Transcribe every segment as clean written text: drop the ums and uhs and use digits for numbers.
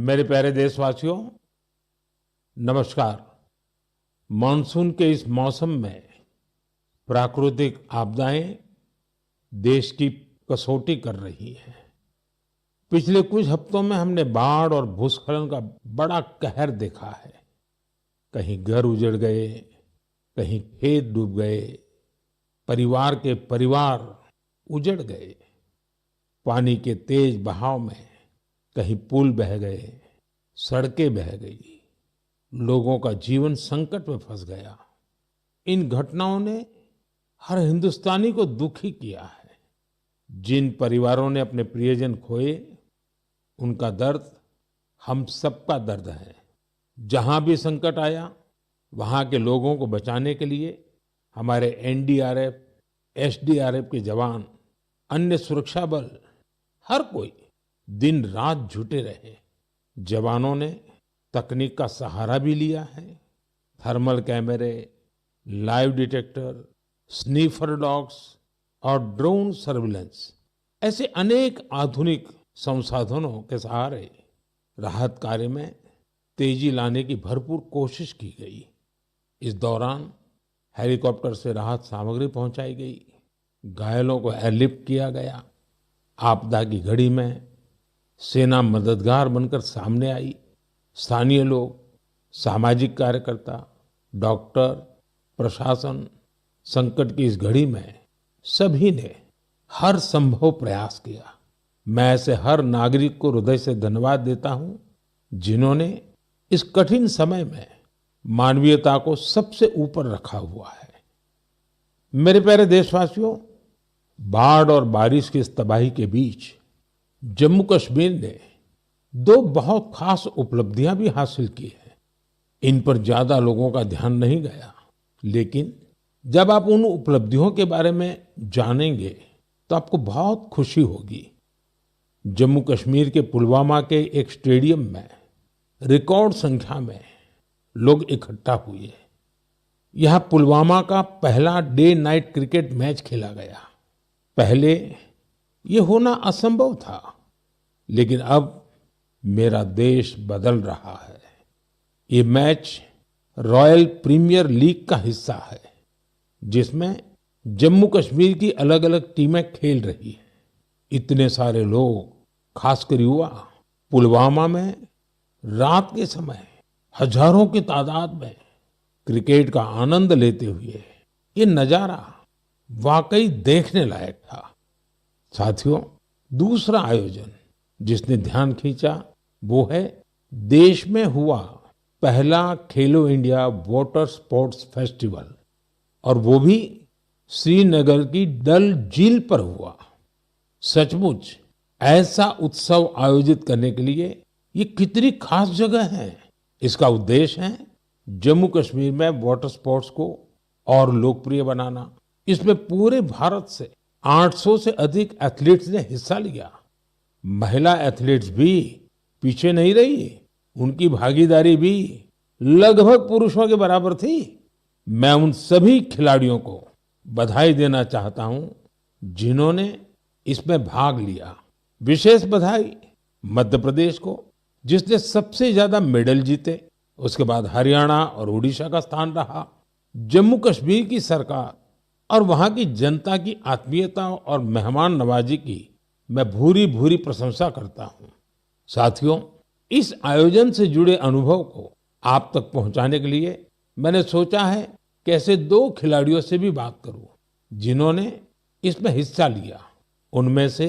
मेरे प्यारे देशवासियों, नमस्कार। मानसून के इस मौसम में प्राकृतिक आपदाएं देश की कसौटी कर रही हैं। पिछले कुछ हफ्तों में हमने बाढ़ और भूस्खलन का बड़ा कहर देखा है। कहीं घर उजड़ गए, कहीं खेत डूब गए, परिवार के परिवार उजड़ गए। पानी के तेज बहाव में कहीं पुल बह गए, सड़कें बह गई, लोगों का जीवन संकट में फंस गया। इन घटनाओं ने हर हिंदुस्तानी को दुखी किया है। जिन परिवारों ने अपने प्रियजन खोए, उनका दर्द हम सबका दर्द है। जहां भी संकट आया, वहां के लोगों को बचाने के लिए हमारे एनडीआरएफ, एसडीआरएफ के जवान, अन्य सुरक्षा बल, हर कोई दिन रात जुटे रहे। जवानों ने तकनीक का सहारा भी लिया है। थर्मल कैमरे, लाइव डिटेक्टर, स्नीफर डॉग्स और ड्रोन सर्विलेंस ऐसे अनेक आधुनिक संसाधनों के सहारे राहत कार्य में तेजी लाने की भरपूर कोशिश की गई। इस दौरान हेलीकॉप्टर से राहत सामग्री पहुंचाई गई, घायलों को एयरलिफ्ट किया गया। आपदा की घड़ी में सेना मददगार बनकर सामने आई। स्थानीय लोग, सामाजिक कार्यकर्ता, डॉक्टर, प्रशासन, संकट की इस घड़ी में सभी ने हर संभव प्रयास किया। मैं ऐसे हर नागरिक को हृदय से धन्यवाद देता हूं, जिन्होंने इस कठिन समय में मानवीयता को सबसे ऊपर रखा हुआ है। मेरे प्यारे देशवासियों, बाढ़ और बारिश की इस तबाही के बीच जम्मू कश्मीर ने दो बहुत खास उपलब्धियां भी हासिल की हैं। इन पर ज्यादा लोगों का ध्यान नहीं गया, लेकिन जब आप उन उपलब्धियों के बारे में जानेंगे तो आपको बहुत खुशी होगी। जम्मू कश्मीर के पुलवामा के एक स्टेडियम में रिकॉर्ड संख्या में लोग इकट्ठा हुए। यहाँ पुलवामा का पहला डे नाइट क्रिकेट मैच खेला गया। पहले ये होना असंभव था, लेकिन अब मेरा देश बदल रहा है। ये मैच रॉयल प्रीमियर लीग का हिस्सा है, जिसमें जम्मू कश्मीर की अलग अलग टीमें खेल रही हैं। इतने सारे लोग, खासकर युवा, पुलवामा में रात के समय हजारों की तादाद में क्रिकेट का आनंद लेते हुए, ये नजारा वाकई देखने लायक था। साथियों, दूसरा आयोजन जिसने ध्यान खींचा वो है देश में हुआ पहला खेलो इंडिया वाटर स्पोर्ट्स फेस्टिवल, और वो भी श्रीनगर की डल झील पर हुआ। सचमुच ऐसा उत्सव आयोजित करने के लिए ये कितनी खास जगह है। इसका उद्देश्य है जम्मू कश्मीर में वाटर स्पोर्ट्स को और लोकप्रिय बनाना। इसमें पूरे भारत से 800 से अधिक एथलीट्स ने हिस्सा लिया। महिला एथलीट्स भी पीछे नहीं रही, उनकी भागीदारी भी लगभग पुरुषों के बराबर थी। मैं उन सभी खिलाड़ियों को बधाई देना चाहता हूं जिन्होंने इसमें भाग लिया। विशेष बधाई मध्य प्रदेश को, जिसने सबसे ज्यादा मेडल जीते। उसके बाद हरियाणा और उड़ीसा का स्थान रहा। जम्मू कश्मीर की सरकार और वहां की जनता की आत्मीयता और मेहमान नवाजी की मैं भूरी भूरी प्रशंसा करता हूं। साथियों, इस आयोजन से जुड़े अनुभव को आप तक पहुंचाने के लिए मैंने सोचा है कि ऐसे दो खिलाड़ियों से भी बात करूं जिन्होंने इसमें हिस्सा लिया। उनमें से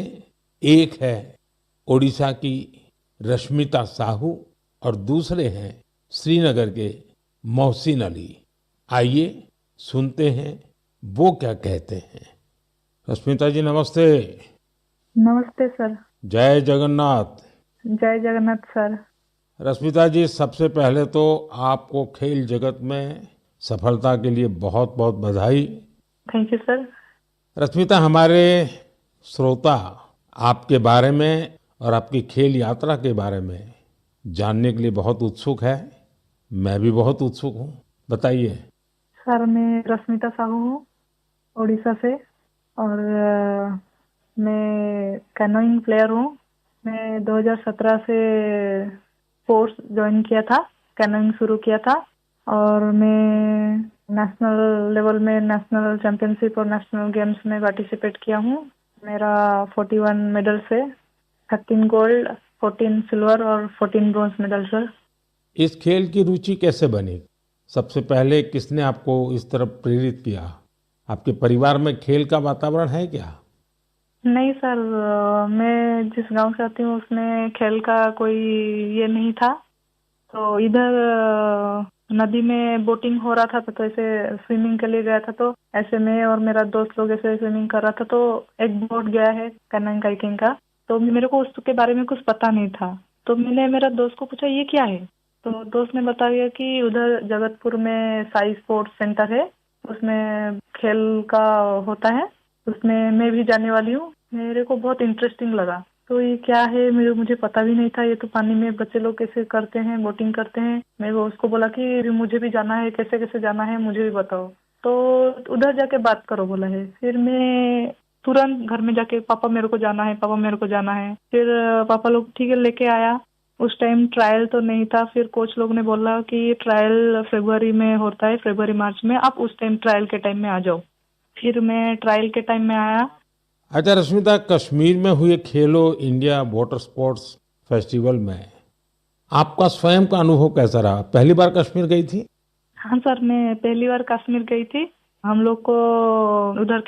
एक है ओडिशा की रश्मिता साहू और दूसरे हैं श्रीनगर के मोहसिन अली। आइए सुनते हैं वो क्या कहते हैं। रश्मिता जी, नमस्ते। नमस्ते सर। जय जगन्नाथ। जय जगन्नाथ सर। रश्मिता जी, सबसे पहले तो आपको खेल जगत में सफलता के लिए बहुत बहुत बधाई। Thank you sir. रश्मिता, हमारे श्रोता आपके बारे में और आपकी खेल यात्रा के बारे में जानने के लिए बहुत उत्सुक है। मैं भी बहुत उत्सुक हूँ, बताइए। सर, मैं रश्मिता साहू हूँ, उड़ीसा से। और मैं कैनोइंग प्लेयर हूँ। मैं 2017 से स्पोर्ट्स ज्वाइन किया था, कैनोइंग शुरू किया था और मैं नेशनल लेवल में नेशनल चैंपियनशिप और नेशनल गेम्स में पार्टिसिपेट किया हूँ। मेरा 41 मेडल्स है, 13 गोल्ड, 14 सिल्वर और 14 ब्रॉन्ज मेडल सर। इस खेल की रुचि कैसे बनी? सबसे पहले किसने आपको इस तरफ प्रेरित किया? आपके परिवार में खेल का वातावरण है क्या? नहीं सर, मैं जिस गांव से आती हूँ उसमें खेल का कोई ये नहीं था। तो इधर नदी में बोटिंग हो रहा था तो ऐसे स्विमिंग के लिए गया था। तो ऐसे मैं और मेरा दोस्त लोग ऐसे स्विमिंग कर रहा था तो एक बोट गया है कैनोइंग काइकिंग का। तो मेरे को उसके बारे में कुछ पता नहीं था। तो मैंने मेरा दोस्त को पूछा ये क्या है। तो दोस्त ने बताया कि उधर जगतपुर में साई स्पोर्ट्स सेंटर है, उसमें खेल का होता है, उसमें मैं भी जाने वाली हूँ। मेरे को बहुत इंटरेस्टिंग लगा। तो ये क्या है मुझे पता भी नहीं था। ये तो पानी में बच्चे लोग कैसे करते हैं, बोटिंग करते हैं। मैं उसको बोला कि मुझे भी जाना है, कैसे कैसे जाना है मुझे भी बताओ। तो उधर जाके बात करो बोला है। फिर मैं तुरंत घर में जाके पापा मेरे को जाना है, पापा मेरे को जाना है। फिर पापा लोग ठीक है लेके आया। उस टाइम ट्रायल तो नहीं था। फिर कोच लोग ने बोला कि ट्रायल फरवरी में होता है, फरवरी मार्च में, आप उस टाइम ट्रायल के टाइम में आ जाओ। फिर मैं ट्रायल के टाइम में आया। अच्छा रश्मिता, कश्मीर में हुए खेलो इंडिया वाटर स्पोर्ट्स फेस्टिवल में आपका स्वयं का अनुभव कैसा रहा? पहली बार कश्मीर गई थी? हाँ सर, मैं पहली बार कश्मीर गई थी। हम लोग को उधर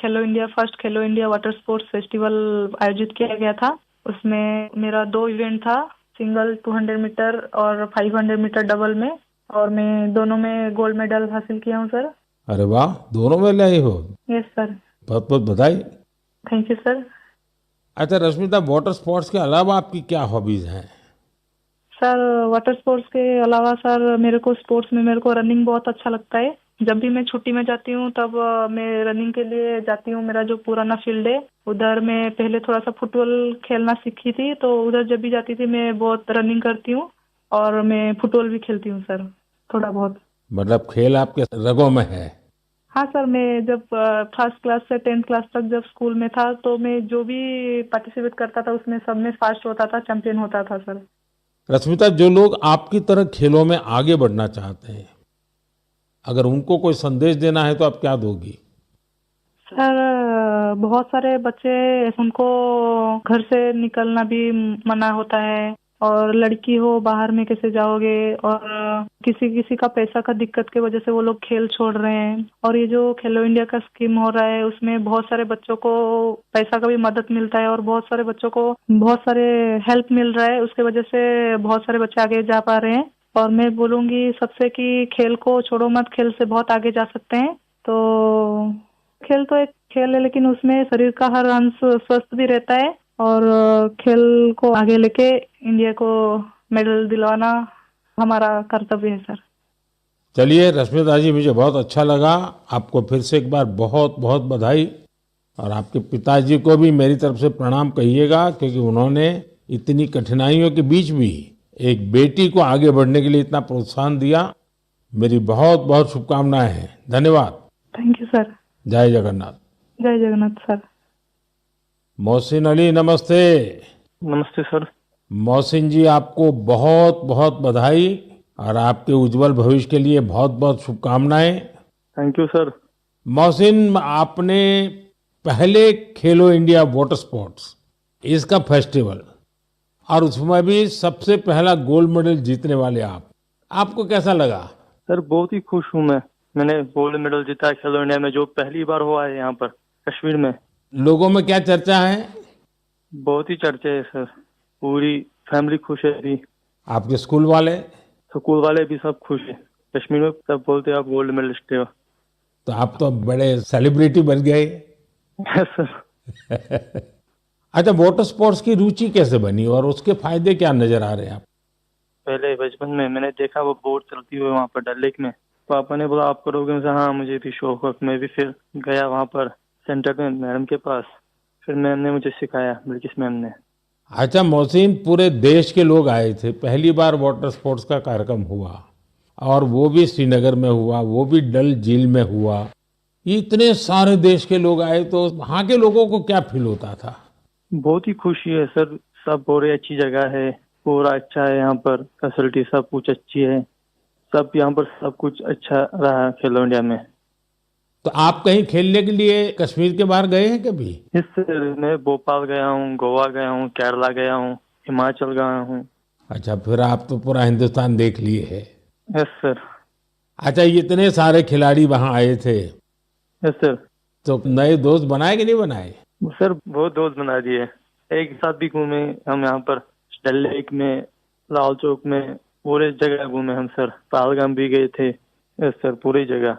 फर्स्ट खेलो इंडिया वाटर स्पोर्ट्स फेस्टिवल आयोजित किया गया था। उसमें मेरा 2 इवेंट था, सिंगल 200 मीटर और 500 मीटर डबल में, और मैं दोनों में गोल्ड मेडल हासिल किया हूँ सर। अरे वाह, दोनों में लाई हो। Yes sir. बहुत बहुत बधाई। Thank you sir. अच्छा रश्मिता, वाटर स्पोर्ट्स के अलावा आपकी क्या हॉबीज हैं? सर वाटर स्पोर्ट्स के अलावा सर मेरे को रनिंग बहुत अच्छा लगता है। जब भी मैं छुट्टी में जाती हूँ तब मैं रनिंग के लिए जाती हूँ। मेरा जो पुराना फील्ड है उधर मैं पहले थोड़ा सा फुटबॉल खेलना सीखी थी। तो उधर जब भी जाती थी मैं बहुत रनिंग करती हूँ और मैं फुटबॉल भी खेलती हूँ सर, थोड़ा बहुत। मतलब खेल आपके रगों में है। हाँ सर, मैं जब फर्स्ट क्लास से 10th क्लास तक जब स्कूल में था तो मैं जो भी पार्टिसिपेट करता था उसमें सब में फर्स्ट होता था, चैंपियन होता था सर। रश्मिता, जो लोग आपकी तरह खेलों में आगे बढ़ना चाहते हैं, अगर उनको कोई संदेश देना है तो आप क्या दोगी? सर बहुत सारे बच्चे, उनको घर से निकलना भी मना होता है, और लड़की हो बाहर में कैसे जाओगे, और किसी किसी का पैसा का दिक्कत की वजह से वो लोग खेल छोड़ रहे हैं। और ये जो खेलो इंडिया का स्कीम हो रहा है उसमें बहुत सारे बच्चों को पैसा का भी मदद मिलता है और बहुत सारे बच्चों को बहुत सारे हेल्प मिल रहा है। उसके वजह से बहुत सारे बच्चे आगे जा पा रहे हैं। और मैं बोलूंगी सबसे कि खेल को छोड़ो मत, खेल से बहुत आगे जा सकते हैं। तो खेल तो एक खेल है लेकिन उसमें शरीर का हर अंश स्वस्थ भी रहता है, और खेल को आगे लेके इंडिया को मेडल दिलवाना हमारा कर्तव्य है सर। चलिए रश्मिता जी, मुझे बहुत अच्छा लगा। आपको फिर से एक बार बहुत बहुत बधाई। और आपके पिताजी को भी मेरी तरफ से प्रणाम कहिएगा, क्योंकि उन्होंने इतनी कठिनाइयों के बीच भी एक बेटी को आगे बढ़ने के लिए इतना प्रोत्साहन दिया। मेरी बहुत बहुत शुभकामनाएं हैं। धन्यवाद। Thank you sir. जय जगन्नाथ। जय जगन्नाथ सर। मोहसिन अली, नमस्ते। नमस्ते सर। मोहसिन जी, आपको बहुत बहुत बधाई और आपके उज्जवल भविष्य के लिए बहुत बहुत शुभकामनाएं। Thank you sir. मोहसिन, आपने पहले खेलो इंडिया वाटर स्पोर्ट्स इसका फेस्टिवल, और उसमें भी सबसे पहला गोल्ड मेडल जीतने वाले आपको कैसा लगा? सर बहुत ही खुश हूँ मैंने गोल्ड मेडल जीता है खेलो इंडिया में, जो पहली बार हुआ है यहाँ पर कश्मीर में। लोगों में क्या चर्चा है? बहुत ही चर्चा है सर, पूरी फैमिली खुश है अभी। आपके स्कूल वाले? स्कूल वाले भी सब खुश है। कश्मीर में सब बोलते हैं आप गोल्ड मेडलिस्ट हो। तो आप तो बड़े सेलिब्रिटी बन गए। सर अच्छा, वाटर स्पोर्ट्स की रुचि कैसे बनी और उसके फायदे क्या नजर आ रहे हैं आप? पहले बचपन में मैंने देखा वो बोट चलती हुई वहाँ पर डल लेक में। पापा ने बोला आप करोगे? मैं हाँ मुझे भी शौक है। मैं भी फिर गया वहाँ पर सेंटर में मैडम के पास। फिर मैम ने मुझे सिखाया, बिल्किस मैम ने। अच्छा मोहसिन, पूरे देश के लोग आए थे, पहली बार वाटर स्पोर्ट्स का कार्यक्रम हुआ, और वो भी श्रीनगर में हुआ, वो भी डल झील में हुआ। ये इतने सारे देश के लोग आए, तो वहाँ के लोगों को क्या फील होता था? बहुत ही खुशी है सर। सब बोल रहे अच्छी जगह है, पूरा अच्छा है, यहाँ पर फैसिलिटी सब कुछ अच्छी है, सब यहाँ पर सब कुछ अच्छा रहा खेलो इंडिया में। तो आप कहीं खेलने के लिए कश्मीर के बाहर गए हैं कभी? इससे मैं भोपाल गया हूँ, गोवा गया हूँ, केरला गया हूँ, हिमाचल गया हूँ। अच्छा, फिर आप तो पूरा हिंदुस्तान देख लिए है। Yes sir. अच्छा, इतने सारे खिलाड़ी वहां आए थे, यस सर। तो नए दोस्त बनाए कि नहीं बनाए? सर बहुत दोस्त बना दिए, एक साथ भी घूमे हम यहाँ पर, डल लेक में, लाल चौक में, पूरे जगह घूमे हम सर। पहलगाम भी गए थे। यस सर, पूरी जगह।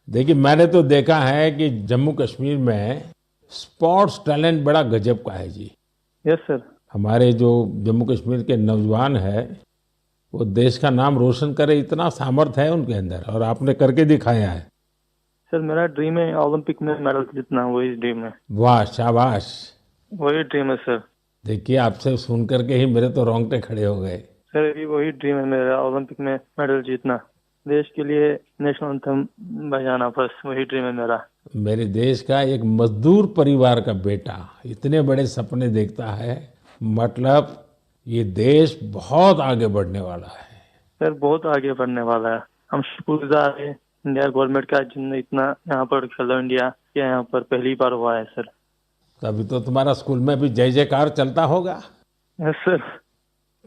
देखिए, मैंने तो देखा है कि जम्मू कश्मीर में स्पोर्ट्स टैलेंट बड़ा गजब का है जी। Yes sir. हमारे जो जम्मू कश्मीर के नौजवान है, वो देश का नाम रोशन करे, इतना सामर्थ्य है उनके अंदर, और आपने करके दिखाया है। सर मेरा ड्रीम है ओलंपिक में मेडल जीतना, वही ड्रीम है। वाह, शाबाश। वही ड्रीम है सर। देखिए, आपसे सुन करके ही मेरे तो रोंगटे खड़े हो गए। सर अभी वही ड्रीम है मेरा, ओलंपिक में मेडल जीतना, देश के लिए नेशनल एंथम बजाना, बस वही ड्रीम है मेरा। मेरे देश का एक मजदूर परिवार का बेटा इतने बड़े सपने देखता है, मतलब ये देश बहुत आगे बढ़ने वाला है। सर बहुत आगे बढ़ने वाला है। हम शुक्रगुजार है इंडिया गवर्नमेंट का, जिनने इतना यहाँ पर खेलो इंडिया के यहाँ पर पहली बार हुआ है सर। तभी तो तुम्हारा स्कूल में भी जय जयकार चलता होगा। Yes sir.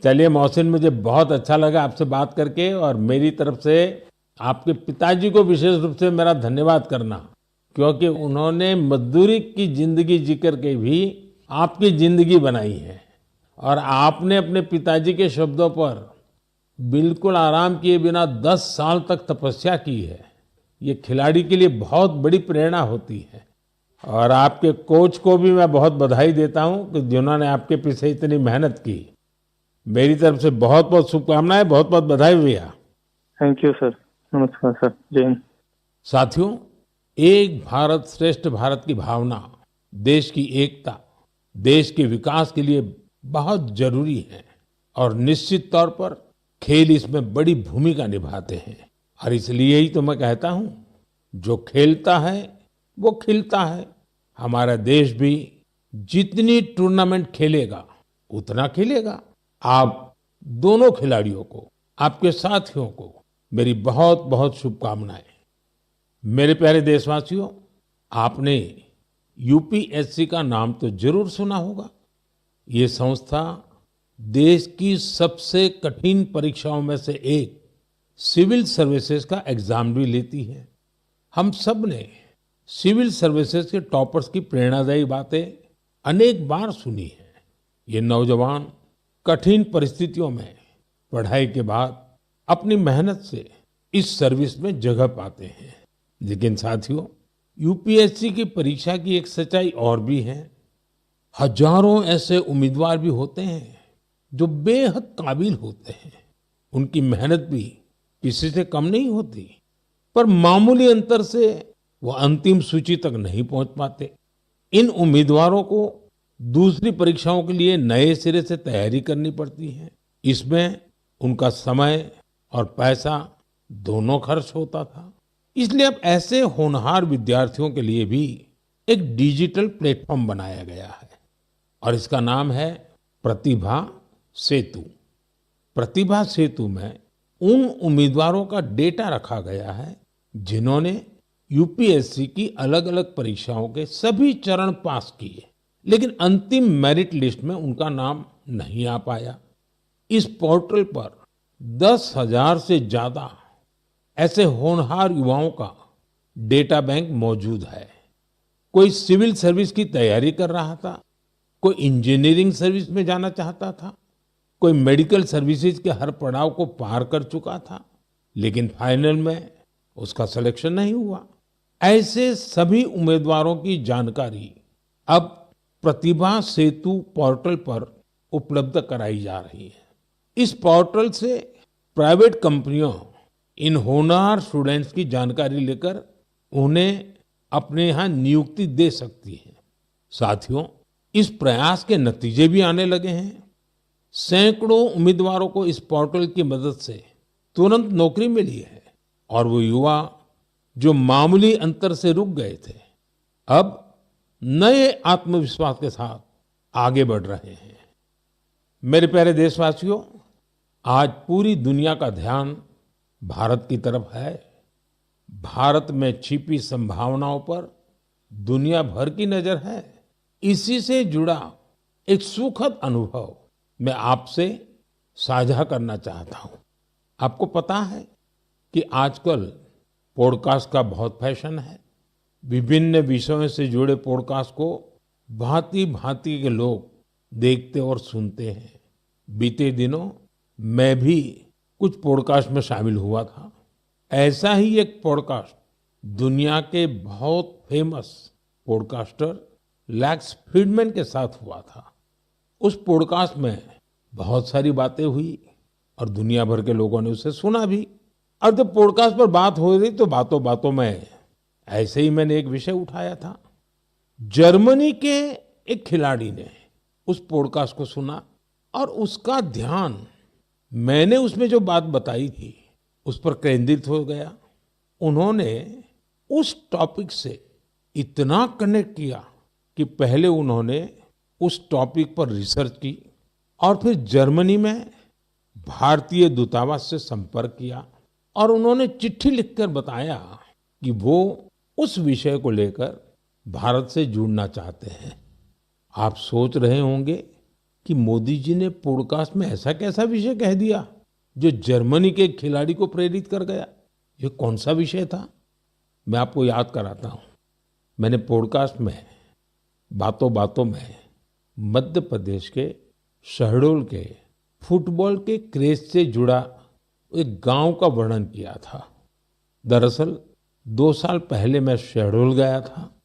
चलिए मोहसिन, मुझे बहुत अच्छा लगा आपसे बात करके, और मेरी तरफ से आपके पिताजी को विशेष रूप से मेरा धन्यवाद करना, क्योंकि उन्होंने मजदूरी की जिंदगी जी करके भी आपकी जिंदगी बनाई है, और आपने अपने पिताजी के शब्दों पर बिल्कुल आराम किए बिना 10 साल तक तपस्या की है। ये खिलाड़ी के लिए बहुत बड़ी प्रेरणा होती है। और आपके कोच को भी मैं बहुत बधाई देता हूं कि जिन्होंने आपके पीछे इतनी मेहनत की। मेरी तरफ से बहुत बहुत शुभकामनाएं, बहुत बहुत बधाई भैया। Thank you sir. नमस्कार सर। जय हिंद। साथियों, एक भारत श्रेष्ठ भारत की भावना देश की एकता, देश के विकास के लिए बहुत जरूरी है, और निश्चित तौर पर खेल इसमें बड़ी भूमिका निभाते हैं। और इसलिए ही तो मैं कहता हूं, जो खेलता है वो खिलता है। हमारा देश भी जितनी टूर्नामेंट खेलेगा उतना खिलेगा। आप दोनों खिलाड़ियों को, आपके साथियों को मेरी बहुत बहुत शुभकामनाएं। मेरे प्यारे देशवासियों, आपने यूपीएससी का नाम तो जरूर सुना होगा। ये संस्था देश की सबसे कठिन परीक्षाओं में से एक सिविल सर्विसेज का एग्जाम भी लेती है। हम सब ने सिविल सर्विसेज के टॉपर्स की प्रेरणादायी बातें अनेक बार सुनी है। ये नौजवान कठिन परिस्थितियों में पढ़ाई के बाद अपनी मेहनत से इस सर्विस में जगह पाते हैं। लेकिन साथियों, यूपीएससी की परीक्षा की एक सच्चाई और भी है। हजारों ऐसे उम्मीदवार भी होते हैं जो बेहद काबिल होते हैं। उनकी मेहनत भी किसी से कम नहीं होती, पर मामूली अंतर से वो अंतिम सूची तक नहीं पहुंच पाते। इन उम्मीदवारों को दूसरी परीक्षाओं के लिए नए सिरे से तैयारी करनी पड़ती है। इसमें उनका समय और पैसा दोनों खर्च होता था। इसलिए अब ऐसे होनहार विद्यार्थियों के लिए भी एक डिजिटल प्लेटफॉर्म बनाया गया है, और इसका नाम है प्रतिभा सेतु। प्रतिभा सेतु में उन उम्मीदवारों का डेटा रखा गया है जिन्होंने यूपीएससी की अलग अलग परीक्षाओं के सभी चरण पास किए, लेकिन अंतिम मेरिट लिस्ट में उनका नाम नहीं आ पाया। इस पोर्टल पर 10,000 से ज्यादा ऐसे होनहार युवाओं का डेटा बैंक मौजूद है। कोई सिविल सर्विस की तैयारी कर रहा था, कोई इंजीनियरिंग सर्विस में जाना चाहता था, कोई मेडिकल सर्विसेज के हर पड़ाव को पार कर चुका था, लेकिन फाइनल में उसका सिलेक्शन नहीं हुआ। ऐसे सभी उम्मीदवारों की जानकारी अब प्रतिभा सेतु पोर्टल पर उपलब्ध कराई जा रही है। इस पोर्टल से प्राइवेट कंपनियां इन होनहार स्टूडेंट्स की जानकारी लेकर उन्हें अपने यहाँ नियुक्ति दे सकती है। साथियों, इस प्रयास के नतीजे भी आने लगे हैं। सैकड़ों उम्मीदवारों को इस पोर्टल की मदद से तुरंत नौकरी मिली है, और वो युवा जो मामूली अंतर से रुक गए थे, अब नए आत्मविश्वास के साथ आगे बढ़ रहे हैं। मेरे प्यारे देशवासियों, आज पूरी दुनिया का ध्यान भारत की तरफ है। भारत में छिपी संभावनाओं पर दुनिया भर की नजर है। इसी से जुड़ा एक सुखद अनुभव मैं आपसे साझा करना चाहता हूं। आपको पता है कि आजकल पॉडकास्ट का बहुत फैशन है। विभिन्न विषयों से जुड़े पॉडकास्ट को भांति-भांति के लोग देखते और सुनते हैं। बीते दिनों मैं भी कुछ पॉडकास्ट में शामिल हुआ था। ऐसा ही एक पॉडकास्ट दुनिया के बहुत फेमस पॉडकास्टर लेक्स फ्रीडमैन के साथ हुआ था। उस पॉडकास्ट में बहुत सारी बातें हुई और दुनिया भर के लोगों ने उसे सुना भी। और जब पॉडकास्ट पर बात हो रही तो बातों बातों में ऐसे ही मैंने एक विषय उठाया था। जर्मनी के एक खिलाड़ी ने उस पॉडकास्ट को सुना और उसका ध्यान मैंने उसमें जो बात बताई थी उस पर केंद्रित हो गया। उन्होंने उस टॉपिक से इतना कनेक्ट किया कि पहले उन्होंने उस टॉपिक पर रिसर्च की और फिर जर्मनी में भारतीय दूतावास से संपर्क किया और उन्होंने चिट्ठी लिखकर बताया कि वो उस विषय को लेकर भारत से जुड़ना चाहते हैं। आप सोच रहे होंगे कि मोदी जी ने पॉडकास्ट में ऐसा कैसा विषय कह दिया जो जर्मनी के खिलाड़ी को प्रेरित कर गया। ये कौन सा विषय था? मैं आपको याद कराता हूं। मैंने पॉडकास्ट में बातों बातों में मध्य प्रदेश के शहडोल के फुटबॉल के क्रेज से जुड़ा एक गांव का वर्णन किया था। दरअसल 2 साल पहले मैं शहडोल गया था।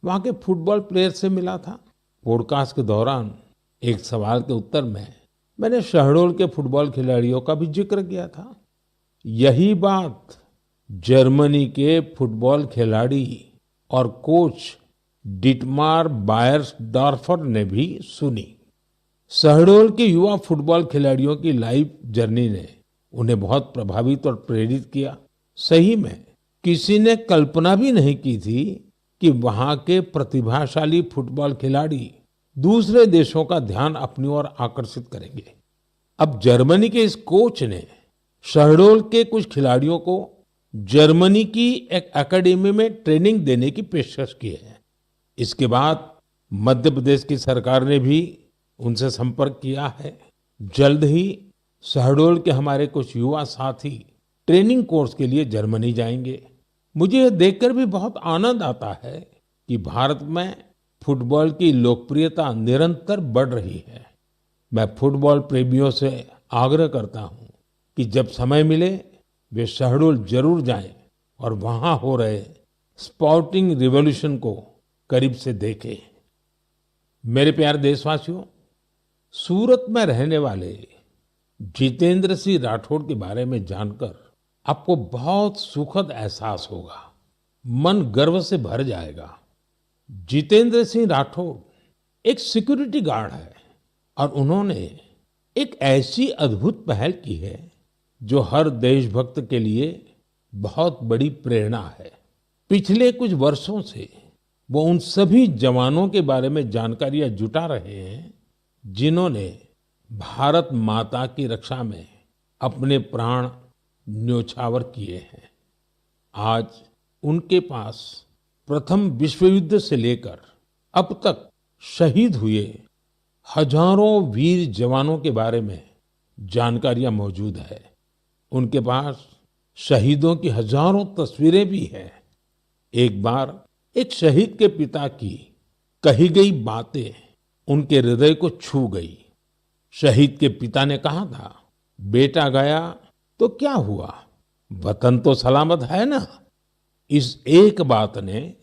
वहां के फुटबॉल प्लेयर से मिला था। पॉडकास्ट के दौरान एक सवाल के उत्तर में मैंने शहडोल के फुटबॉल खिलाड़ियों का भी जिक्र किया था। यही बात जर्मनी के फुटबॉल खिलाड़ी और कोच डिटमार बायर्सडॉर्फर ने भी सुनी। शहडोल के युवा फुटबॉल खिलाड़ियों की लाइफ जर्नी ने उन्हें बहुत प्रभावित और प्रेरित किया। सही में किसी ने कल्पना भी नहीं की थी कि वहां के प्रतिभाशाली फुटबॉल खिलाड़ी दूसरे देशों का ध्यान अपनी ओर आकर्षित करेंगे। अब जर्मनी के इस कोच ने शहडोल के कुछ खिलाड़ियों को जर्मनी की एक एकेडमी में ट्रेनिंग देने की पेशकश की है। इसके बाद मध्य प्रदेश की सरकार ने भी उनसे संपर्क किया है। जल्द ही शहडोल के हमारे कुछ युवा साथी ट्रेनिंग कोर्स के लिए जर्मनी जाएंगे। मुझे यह देखकर भी बहुत आनंद आता है कि भारत में फुटबॉल की लोकप्रियता निरंतर बढ़ रही है। मैं फुटबॉल प्रेमियों से आग्रह करता हूं कि जब समय मिले वे शहडोल जरूर जाएं और वहां हो रहे स्पोर्टिंग रिवॉल्यूशन को करीब से देखें। मेरे प्यारे देशवासियों, सूरत में रहने वाले जितेंद्र सिंह राठौड़ के बारे में जानकर आपको बहुत सुखद एहसास होगा। मन गर्व से भर जाएगा। जितेंद्र सिंह राठौड़ एक सिक्योरिटी गार्ड है और उन्होंने एक ऐसी अद्भुत पहल की है जो हर देशभक्त के लिए बहुत बड़ी प्रेरणा है। पिछले कुछ वर्षों से वो उन सभी जवानों के बारे में जानकारियां जुटा रहे हैं जिन्होंने भारत माता की रक्षा में अपने प्राण न्योछावर किए हैं। आज उनके पास प्रथम विश्व युद्ध से लेकर अब तक शहीद हुए हजारों वीर जवानों के बारे में जानकारियां मौजूद है। उनके पास शहीदों की हजारों तस्वीरें भी हैं। एक बार एक शहीद के पिता की कही गई बातें उनके हृदय को छू गई। शहीद के पिता ने कहा था, बेटा गया तो क्या हुआ, वतन तो सलामत है ना। इस एक बात ने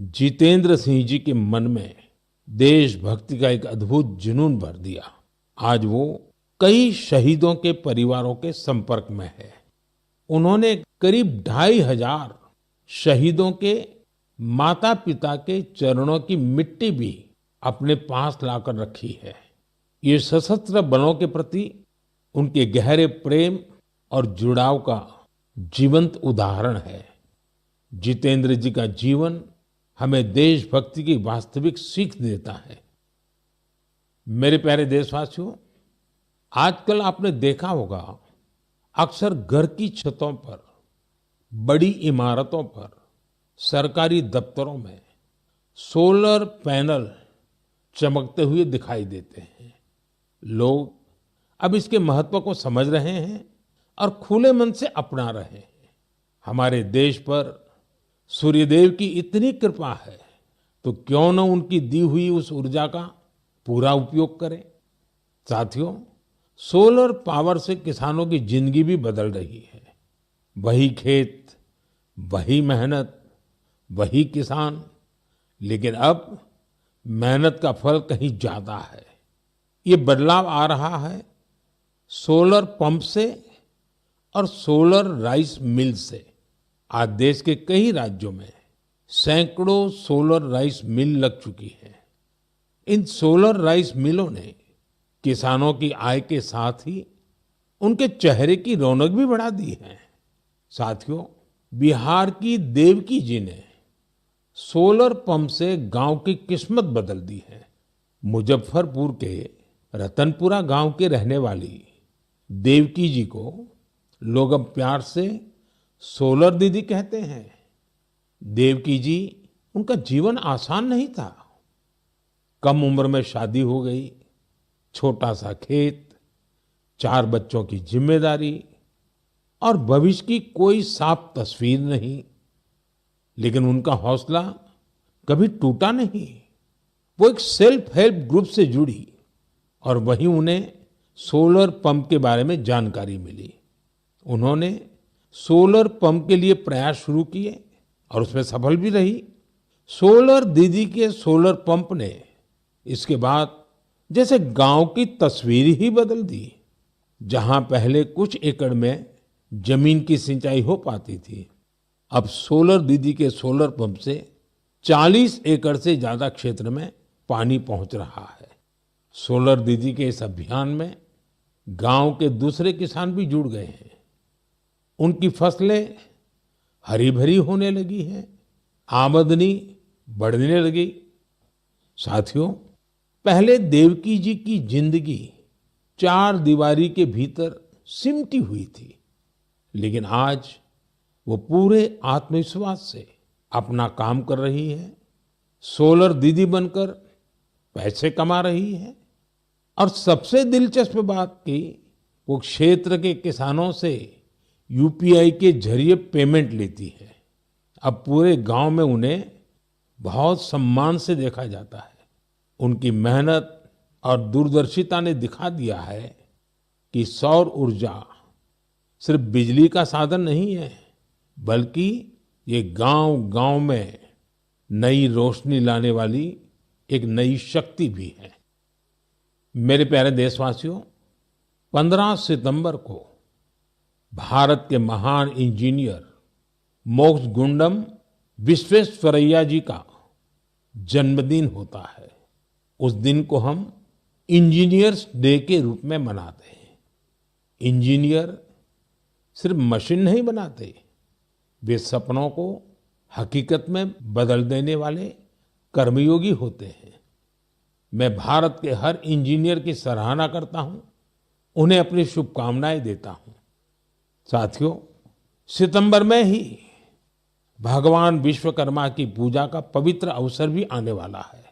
जितेंद्र सिंह जी के मन में देशभक्ति का एक अद्भुत जुनून भर दिया। आज वो कई शहीदों के परिवारों के संपर्क में है। उन्होंने करीब 2500 शहीदों के माता पिता के चरणों की मिट्टी भी अपने पास लाकर रखी है। ये सशस्त्र बलों के प्रति उनके गहरे प्रेम और जुड़ाव का जीवंत उदाहरण है। जितेंद्र जी का जीवन हमें देशभक्ति की वास्तविक सीख देता है। मेरे प्यारे देशवासियों, आजकल आपने देखा होगा, अक्सर घर की छतों पर, बड़ी इमारतों पर, सरकारी दफ्तरों में सोलर पैनल चमकते हुए दिखाई देते हैं। लोग अब इसके महत्व को समझ रहे हैं और खुले मन से अपना रहे हैं। हमारे देश पर सूर्यदेव की इतनी कृपा है, तो क्यों न उनकी दी हुई उस ऊर्जा का पूरा उपयोग करें। साथियों, सोलर पावर से किसानों की जिंदगी भी बदल रही है। वही खेत, वही मेहनत, वही किसान, लेकिन अब मेहनत का फल कहीं ज्यादा है। ये बदलाव आ रहा है सोलर पंप से और सोलर राइस मिल से। आज देश के कई राज्यों में सैकड़ों सोलर राइस मिल लग चुकी है। इन सोलर राइस मिलों ने किसानों की आय के साथ ही उनके चेहरे की रौनक भी बढ़ा दी है। साथियों, बिहार की देवकी जी ने सोलर पंप से गांव की किस्मत बदल दी है। मुजफ्फरपुर के रतनपुरा गांव के रहने वाली देवकी जी को लोग अब प्यार से सोलर दीदी कहते हैं। देवकी जी, उनका जीवन आसान नहीं था। कम उम्र में शादी हो गई, छोटा सा खेत, 4 बच्चों की जिम्मेदारी और भविष्य की कोई साफ तस्वीर नहीं। लेकिन उनका हौसला कभी टूटा नहीं। वो एक सेल्फ हेल्प ग्रुप से जुड़ी और वहीं उन्हें सोलर पंप के बारे में जानकारी मिली। उन्होंने सोलर पंप के लिए प्रयास शुरू किए और उसमें सफल भी रही। सोलर दीदी के सोलर पंप ने इसके बाद जैसे गांव की तस्वीर ही बदल दी। जहां पहले कुछ एकड़ में जमीन की सिंचाई हो पाती थी, अब सोलर दीदी के सोलर पंप से 40 एकड़ से ज्यादा क्षेत्र में पानी पहुंच रहा है। सोलर दीदी के इस अभियान में गांव के दूसरे किसान भी जुड़ गए हैं। उनकी फसलें हरी भरी होने लगी हैं, आमदनी बढ़ने लगी। साथियों, पहले देवकी जी की जिंदगी 4 दीवारी के भीतर सिमटी हुई थी, लेकिन आज वो पूरे आत्मविश्वास से अपना काम कर रही है। सोलर दीदी बनकर पैसे कमा रही है और सबसे दिलचस्प बात की, वो क्षेत्र के किसानों से यूपीआई के जरिए पेमेंट लेती है। अब पूरे गांव में उन्हें बहुत सम्मान से देखा जाता है। उनकी मेहनत और दूरदर्शिता ने दिखा दिया है कि सौर ऊर्जा सिर्फ बिजली का साधन नहीं है, बल्कि ये गांव-गांव में नई रोशनी लाने वाली एक नई शक्ति भी है। मेरे प्यारे देशवासियों, 15 सितंबर को भारत के महान इंजीनियर मोक्षगुंडम विश्वेश्वरैया जी का जन्मदिन होता है। उस दिन को हम इंजीनियर्स डे के रूप में मनाते हैं। इंजीनियर सिर्फ मशीन नहीं बनाते, वे सपनों को हकीकत में बदल देने वाले कर्मयोगी होते हैं। मैं भारत के हर इंजीनियर की सराहना करता हूं, उन्हें अपनी शुभकामनाएं देता हूं। साथियों, सितंबर में ही भगवान विश्वकर्मा की पूजा का पवित्र अवसर भी आने वाला है।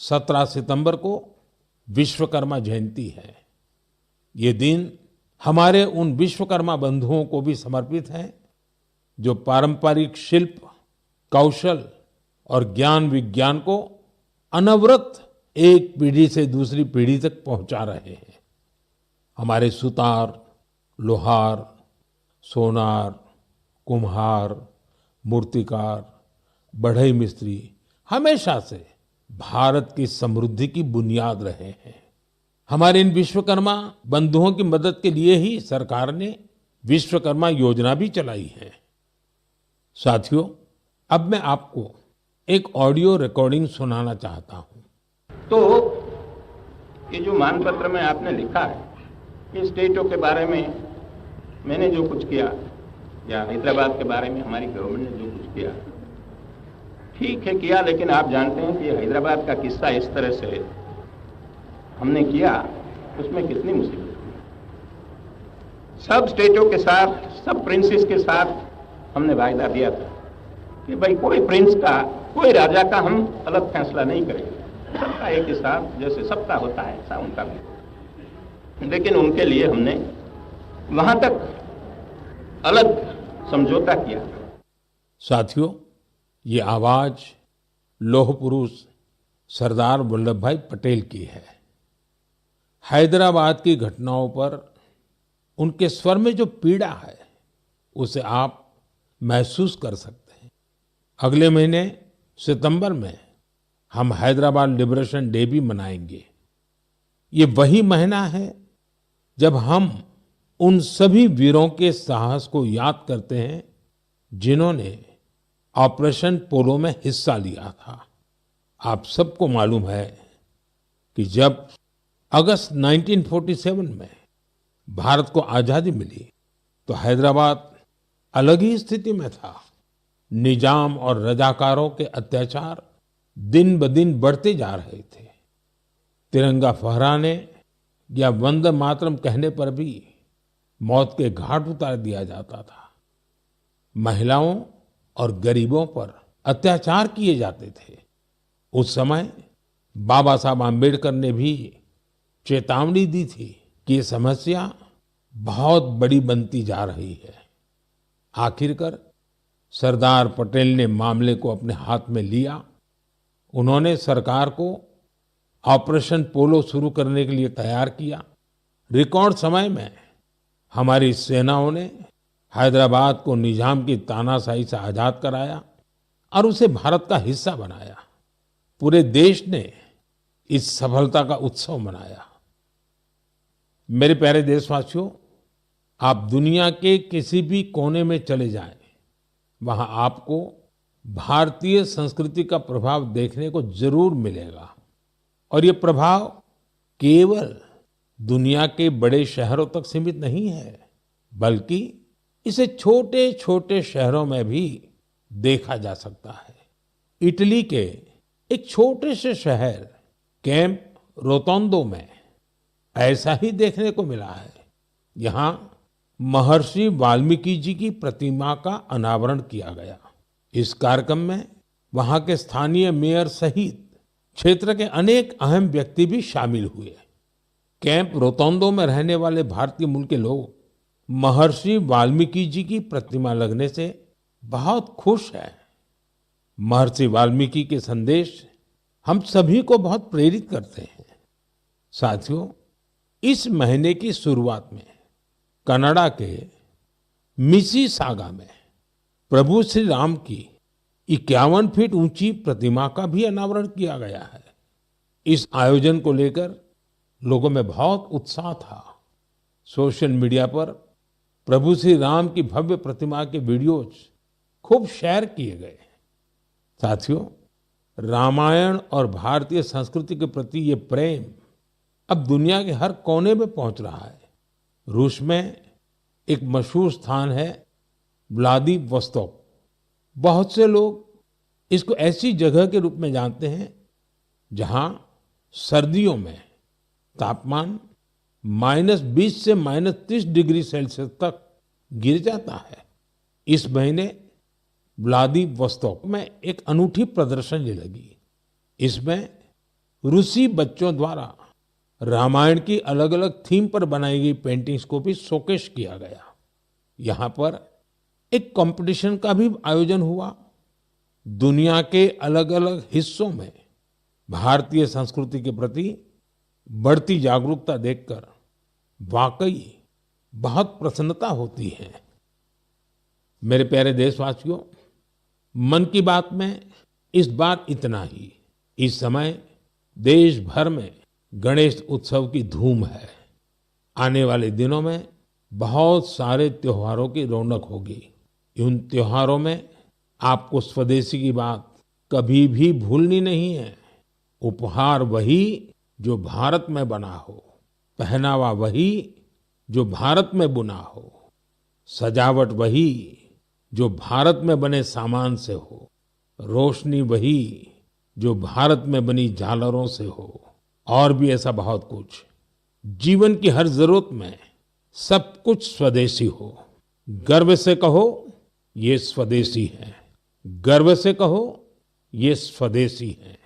17 सितंबर को विश्वकर्मा जयंती है। ये दिन हमारे उन विश्वकर्मा बंधुओं को भी समर्पित है जो पारंपरिक शिल्प, कौशल और ज्ञान विज्ञान को अनवरत एक पीढ़ी से दूसरी पीढ़ी तक पहुंचा रहे हैं। हमारे सुतार, लोहार, सोनार, कुम्हार, मूर्तिकार, बढ़ई मिस्त्री हमेशा से भारत की समृद्धि की बुनियाद रहे हैं। हमारे इन विश्वकर्मा बंधुओं की मदद के लिए ही सरकार ने विश्वकर्मा योजना भी चलाई है। साथियों, अब मैं आपको एक ऑडियो रिकॉर्डिंग सुनाना चाहता हूं। तो ये जो मानपत्र में आपने लिखा है, ये स्टेटों के बारे में मैंने जो कुछ किया या हैदराबाद के बारे में हमारी गवर्नमेंट ने जो कुछ किया, ठीक है किया, लेकिन आप जानते हैं कि ये हैदराबाद का किस्सा इस तरह से हमने किया, उसमें कितनी मुसीबत सब स्टेटों के साथ, सब प्रिंसेस के साथ हमने वायदा दिया था कि भाई कोई प्रिंस का, कोई राजा का हम अलग फैसला नहीं करेंगे, सबका एक ही साथ जैसे सबका होता है ऐसा उनका भी। लेकिन उनके लिए हमने वहां तक अलग समझौता किया। साथियों, ये आवाज लौह पुरुष सरदार वल्लभ भाई पटेल की है। हैदराबाद की घटनाओं पर उनके स्वर में जो पीड़ा है उसे आप महसूस कर सकते हैं। अगले महीने सितंबर में हम हैदराबाद लिबरेशन डे भी मनाएंगे। ये वही महीना है जब हम उन सभी वीरों के साहस को याद करते हैं जिन्होंने ऑपरेशन पोलो में हिस्सा लिया था। आप सबको मालूम है कि जब अगस्त 1947 में भारत को आजादी मिली तो हैदराबाद अलग ही स्थिति में था। निजाम और रजाकारों के अत्याचार दिन ब दिन बढ़ते जा रहे थे। तिरंगा फहराने या वंदे मातरम कहने पर भी मौत के घाट उतार दिया जाता था। महिलाओं और गरीबों पर अत्याचार किए जाते थे। उस समय बाबा साहब आम्बेडकर ने भी चेतावनी दी थी कि ये समस्या बहुत बड़ी बनती जा रही है। आखिरकार सरदार पटेल ने मामले को अपने हाथ में लिया। उन्होंने सरकार को ऑपरेशन पोलो शुरू करने के लिए तैयार किया। रिकॉर्ड समय में हमारी सेनाओं ने हैदराबाद को निजाम की तानाशाही से आजाद कराया और उसे भारत का हिस्सा बनाया। पूरे देश ने इस सफलता का उत्सव मनाया। मेरे प्यारे देशवासियों, आप दुनिया के किसी भी कोने में चले जाएं, वहां आपको भारतीय संस्कृति का प्रभाव देखने को जरूर मिलेगा। और ये प्रभाव केवल दुनिया के बड़े शहरों तक सीमित नहीं है, बल्कि इसे छोटे छोटे शहरों में भी देखा जा सकता है। इटली के एक छोटे से शहर कैंप रोतोंडो में ऐसा ही देखने को मिला है। यहाँ महर्षि वाल्मीकि जी की प्रतिमा का अनावरण किया गया। इस कार्यक्रम में वहाँ के स्थानीय मेयर सहित क्षेत्र के अनेक अहम व्यक्ति भी शामिल हुए। कैंप रोतोंडो में रहने वाले भारतीय मूल के लोग महर्षि वाल्मीकि जी की प्रतिमा लगने से बहुत खुश हैं। महर्षि वाल्मीकि के संदेश हम सभी को बहुत प्रेरित करते हैं। साथियों, इस महीने की शुरुआत में कनाडा के मिसिसागा में प्रभु श्री राम की 51 फीट ऊंची प्रतिमा का भी अनावरण किया गया है। इस आयोजन को लेकर लोगों में बहुत उत्साह था। सोशल मीडिया पर प्रभु श्री राम की भव्य प्रतिमा के वीडियोज खूब शेयर किए गए। साथियों, रामायण और भारतीय संस्कृति के प्रति ये प्रेम अब दुनिया के हर कोने में पहुंच रहा है। रूस में एक मशहूर स्थान है व्लादिवोस्तोक। बहुत से लोग इसको ऐसी जगह के रूप में जानते हैं जहां सर्दियों में तापमान -20 से -30 डिग्री सेल्सियस तक गिर जाता है। इस महीने व्लादिवोस्तोक में एक अनूठी प्रदर्शनी लगी। इसमें रूसी बच्चों द्वारा रामायण की अलग अलग थीम पर बनाई गई पेंटिंग्स को भी शोकेस किया गया। यहाँ पर एक कंपटीशन का भी आयोजन हुआ। दुनिया के अलग अलग हिस्सों में भारतीय संस्कृति के प्रति बढ़ती जागरूकता देखकर वाकई बहुत प्रसन्नता होती है। मेरे प्यारे देशवासियों, मन की बात में इस बार इतना ही। इस समय देश भर में गणेश उत्सव की धूम है। आने वाले दिनों में बहुत सारे त्योहारों की रौनक होगी। उन त्योहारों में आपको स्वदेशी की बात कभी भी भूलनी नहीं है। उपहार वही जो भारत में बना हो, पहनावा वही जो भारत में बुना हो, सजावट वही जो भारत में बने सामान से हो, रोशनी वही जो भारत में बनी झालरों से हो, और भी ऐसा बहुत कुछ। जीवन की हर जरूरत में सब कुछ स्वदेशी हो। गर्व से कहो ये स्वदेशी है, गर्व से कहो ये स्वदेशी है,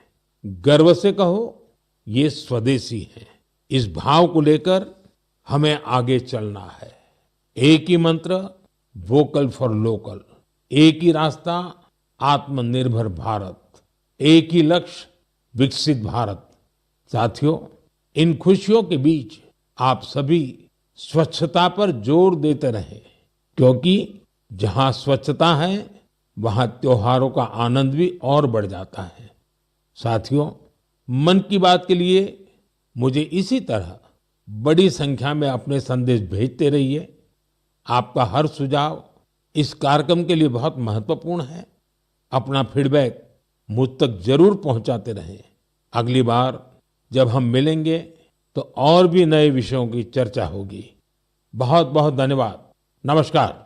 गर्व से कहो ये स्वदेशी है। इस भाव को लेकर हमें आगे चलना है। एक ही मंत्र, वोकल फॉर लोकल, एक ही रास्ता, आत्मनिर्भर भारत, एक ही लक्ष्य, विकसित भारत। साथियों, इन खुशियों के बीच आप सभी स्वच्छता पर जोर देते रहें, क्योंकि जहां स्वच्छता है वहां त्योहारों का आनंद भी और बढ़ जाता है। साथियों, मन की बात के लिए मुझे इसी तरह बड़ी संख्या में अपने संदेश भेजते रहिए। आपका हर सुझाव इस कार्यक्रम के लिए बहुत महत्वपूर्ण है। अपना फीडबैक मुझ तक जरूर पहुंचाते रहें। अगली बार जब हम मिलेंगे तो और भी नए विषयों की चर्चा होगी। बहुत बहुत धन्यवाद। नमस्कार।